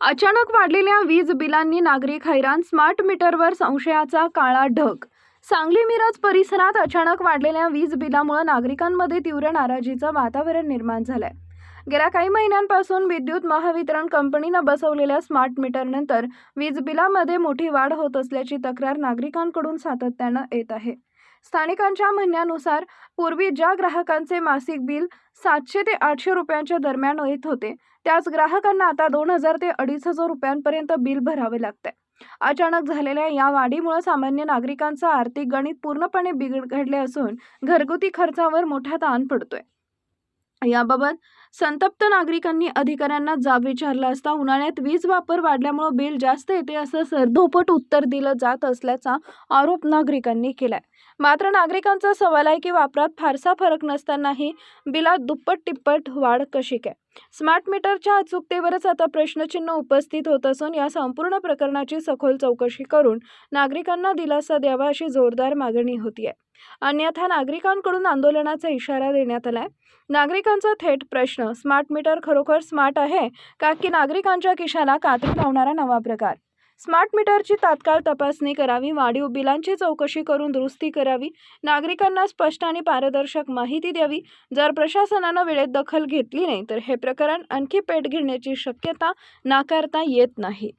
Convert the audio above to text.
अचानक वाढलेल्या वीज बिलांनी नागरिक हैराण. स्मार्ट मीटरवर संशयाचा काळा ढग. सांगली मिरज परिसरात अचानक वाढलेल्या वीज बिलामुळे नागरिकांमध्ये तीव्र नाराजीचं वातावरण निर्माण झालंय. गेल्या काही महिन्यांपासून विद्युत महावितरण कंपनीनं बसवलेल्या स्मार्ट मीटरनंतर वीज बिलामध्ये मोठी वाढ होत असल्याची तक्रार नागरिकांकडून सातत्यानं येत आहे. स्थानिकांच्या म्हणण्यानुसार पूर्वी ज्या ग्राहकांचे मासिक बिल 700 ते 800 रुपयांच्या दरम्यान येत होते, त्याच ग्राहकांना आता 2000 ते 2500 रुपयांपर्यंत बिल भरावे लागते. अचानक झालेल्या या वाढीमुळे सामान्य नागरिकांचं आर्थिक गणित पूर्णपणे बिघडले असून घरगुती खर्चावर मोठा ताण पडतोय. याबाबत संतप्त नागरिकांनी अधिकाऱ्यांना जाब विचारला असता उन्हाळ्यात वीज वापर वाढल्यामुळे बिल जास्त येते असं सरधोपट उत्तर दिलं जात असल्याचा आरोप नागरिकांनी केलाय. मात्र नागरिकांचा सवाल आहे की वापरात फारसा फरक नसतानाही बिलात दुप्पट तिप्पट वाढ कशी काय? स्मार्ट मीटरच्या अचूकतेवरच आता प्रश्नचिन्ह उपस्थित होत असून या संपूर्ण प्रकरणाची सखोल चौकशी करून नागरिकांना दिलासा द्यावा अशी जोरदार मागणी होतीये. अन्यथा नागरिकांकडून आंदोलनाचा इशारा देण्यात आलाय. नागरिकांचा थेट प्रश्न, स्मार्ट मीटर खरोखर स्मार्ट आहे का की नागरिकांच्या खिशाला कात्री लावणारा नवा प्रकार? स्मार्ट मीटरची तात्काळ तपासणी करावी, वाढीव बिलांची चौकशी करून दुरुस्ती करावी, नागरिकांना स्पष्ट आणि पारदर्शक माहिती द्यावी. जर प्रशासनानं वेळेत दखल घेतली नाही तर हे प्रकरण आणखी पेट घेण्याची शक्यता नाकारता येत नाही.